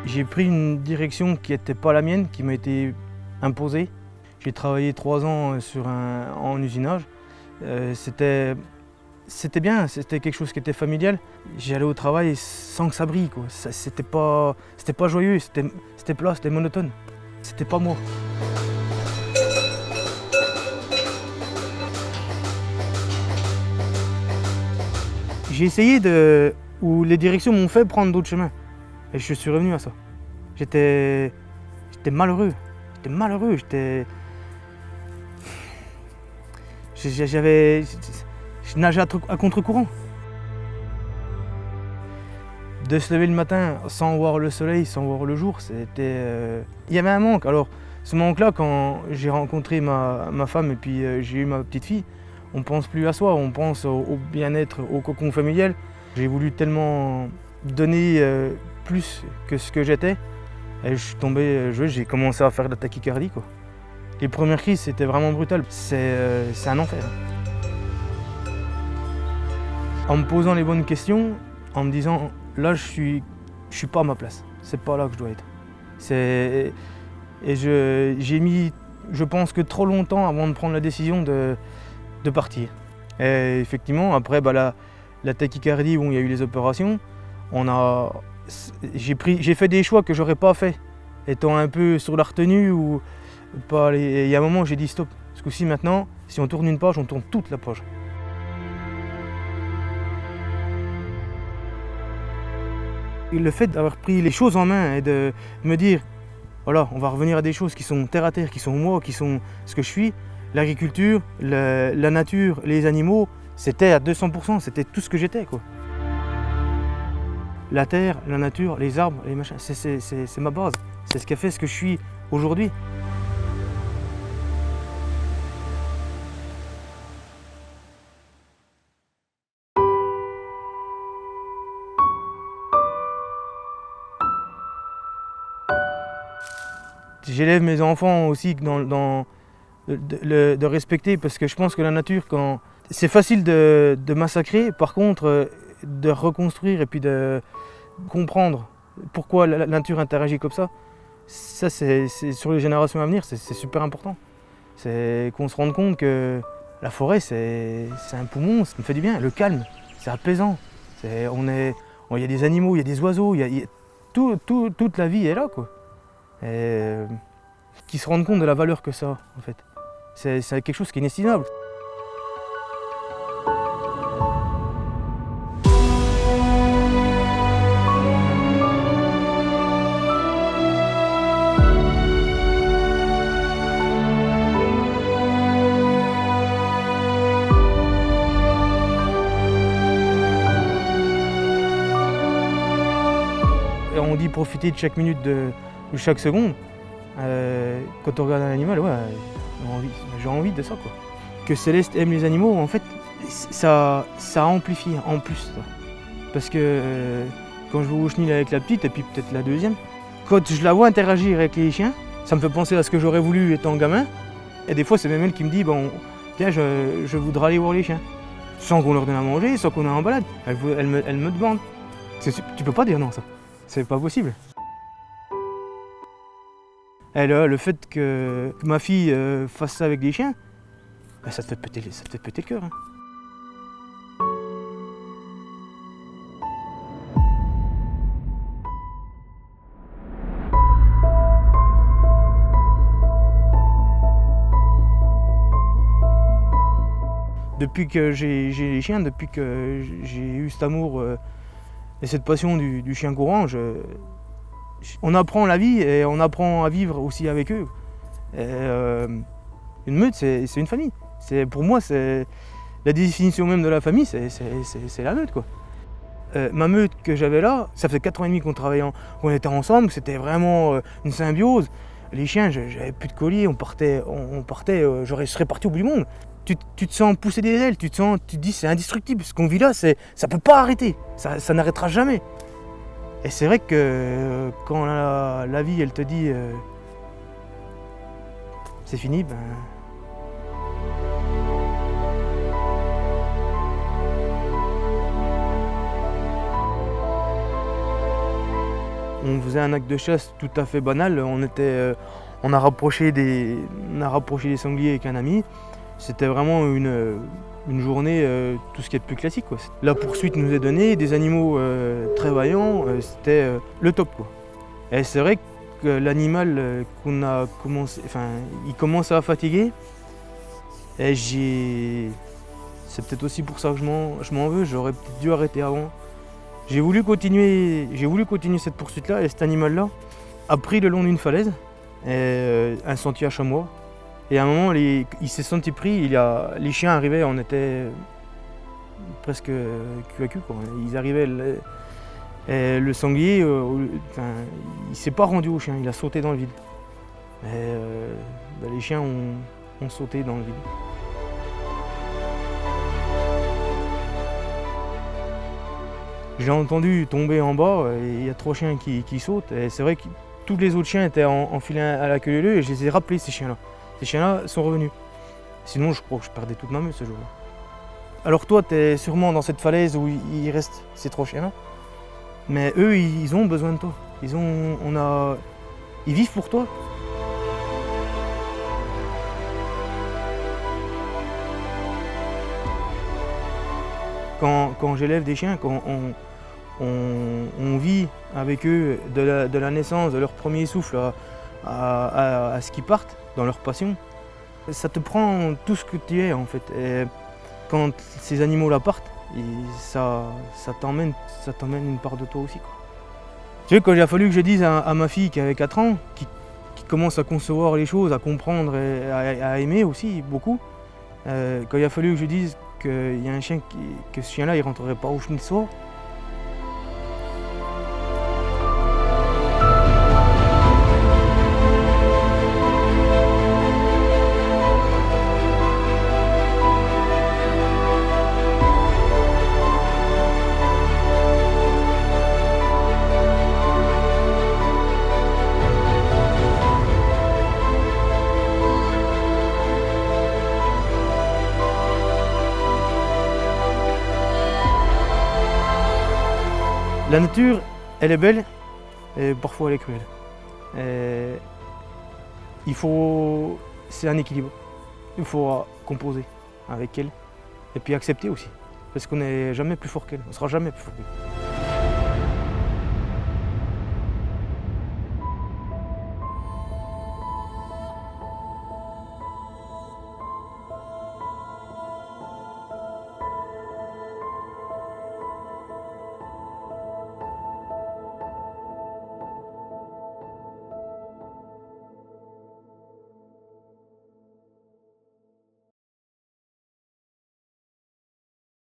J'ai pris une direction qui n'était pas la mienne, qui m'a été imposée. J'ai travaillé 3 ans en usinage. C'était bien, c'était quelque chose qui était familial. J'allais au travail sans que ça brille, quoi. C'était pas joyeux, c'était plat, c'était monotone. C'était pas moi. J'ai essayé où les directions m'ont fait prendre d'autres chemins. Et je suis revenu à ça. J'étais malheureux. Je nageais à contre-courant. De se lever le matin sans voir le soleil, sans voir le jour, il y avait un manque. Alors, ce manque-là, quand j'ai rencontré ma femme et puis j'ai eu ma petite fille, on ne pense plus à soi, on pense au bien-être, au cocon familial. J'ai voulu tellement donner plus que ce que j'étais. Et je suis tombé, j'ai commencé à faire de la tachycardie, quoi. Les premières crises, c'était vraiment brutal. C'est un enfer. En me posant les bonnes questions, en me disant, là, je suis pas à ma place. C'est pas là que je dois être. J'ai mis, je pense que trop longtemps avant de prendre la décision de partir. Et effectivement, après, la tachycardie, où il y a eu les opérations, j'ai fait des choix que j'aurais pas fait, étant un peu sur la retenue ou pas. Il y a un moment où j'ai dit stop. Ce coup-ci, maintenant, si on tourne une page, on tourne toute la page. Et le fait d'avoir pris les choses en main et de me dire, voilà, on va revenir à des choses qui sont terre à terre, qui sont moi, qui sont ce que je suis. L'agriculture, la nature, les animaux, c'était à 200%, c'était tout ce que j'étais, quoi. La terre, la nature, les arbres, les machins, c'est ma base. C'est ce qui a fait ce que je suis aujourd'hui. J'élève mes enfants aussi de respecter, parce que je pense que la nature, c'est facile de massacrer, par contre, de reconstruire et puis de comprendre pourquoi la nature interagit comme ça, c'est sur les générations à venir, c'est super important. C'est qu'on se rende compte que la forêt, c'est un poumon, ça me fait du bien, le calme, c'est apaisant. Il y a des animaux, il y a des oiseaux, toute la vie est là, quoi. Et qui se rendent compte de la valeur que ça a, en fait. C'est quelque chose qui est inestimable. Et on dit profiter de chaque minute de chaque seconde. Quand on regarde un animal, ouais, j'ai envie de ça, quoi. Que Céleste aime les animaux, en fait, ça amplifie en plus, ça. Parce que quand je vais au chenil avec la petite, et puis peut-être la deuxième, quand je la vois interagir avec les chiens, ça me fait penser à ce que j'aurais voulu étant gamin. Et des fois, c'est même elle qui me dit, bon, tiens, je voudrais aller voir les chiens. Sans qu'on leur donne à manger, sans qu'on est en balade. Elle me demande. Tu peux pas dire non, ça. C'est pas possible. Le fait que ma fille fasse ça avec des chiens, ça te fait péter le cœur. Hein. Depuis que j'ai les chiens, depuis que j'ai eu cet amour et cette passion du chien courant, on apprend la vie et on apprend à vivre aussi avec eux. Et, une meute, c'est une famille. Pour moi, c'est la définition même de la famille, c'est la meute, quoi. Ma meute que j'avais là, ça fait 4 ans et demi qu'on travaillait, qu'on était ensemble, c'était vraiment une symbiose. Les chiens, j'avais plus de collier, on partait, je serais parti au bout du monde. Tu te sens pousser des ailes, tu te dis c'est indestructible, ce qu'on vit là, ça peut pas arrêter, ça n'arrêtera jamais. Et c'est vrai que quand la vie, elle te dit c'est fini, ben... on faisait un acte de chasse tout à fait banal. On a rapproché des sangliers avec un ami. C'était vraiment une journée, tout ce qui est de plus classique, quoi. La poursuite nous est donnée, des animaux très vaillants, c'était le top, quoi. Et c'est vrai que l'animal qu'on a commencé, il commence à fatiguer. Et c'est peut-être aussi pour ça que je m'en veux, j'aurais peut-être dû arrêter avant. J'ai voulu continuer cette poursuite-là, et cet animal-là a pris le long d'une falaise, un sentier à chamois. Et à un moment, il s'est senti pris, les chiens arrivaient, on était presque cul à cul, quoi. Ils arrivaient, et le sanglier, il s'est pas rendu au chien, il a sauté dans le vide. Et les chiens ont sauté dans le vide. J'ai entendu tomber en bas, et il y a 3 chiens qui sautent, et c'est vrai que tous les autres chiens étaient enfilés à la queue leu, et je les ai rappelés, ces chiens-là. Ces chiens-là sont revenus. Sinon, je crois que je perdais toute ma meute ce jour-là. Alors toi, tu es sûrement dans cette falaise où il reste ces 3 chiens-là, mais eux, ils ont besoin de toi. Ils vivent pour toi. Quand j'élève des chiens, quand on vit avec eux de la naissance, de leur premier souffle à ce qu'ils partent dans leur passion, ça te prend tout ce que tu es, en fait. Et quand ces animaux-là partent, ça t'emmène une part de toi aussi, quoi. Tu sais, quand il a fallu que je dise à ma fille qui avait 4 ans, qui commence à concevoir les choses, à comprendre et à aimer aussi beaucoup, quand il a fallu que je dise qu'il y a un chien, que ce chien-là, il rentrerait pas au Schnitzel. La nature, elle est belle et parfois elle est cruelle. C'est un équilibre. Il faut composer avec elle et puis accepter aussi. Parce qu'on n'est jamais plus fort qu'elle, on ne sera jamais plus fort qu'elle.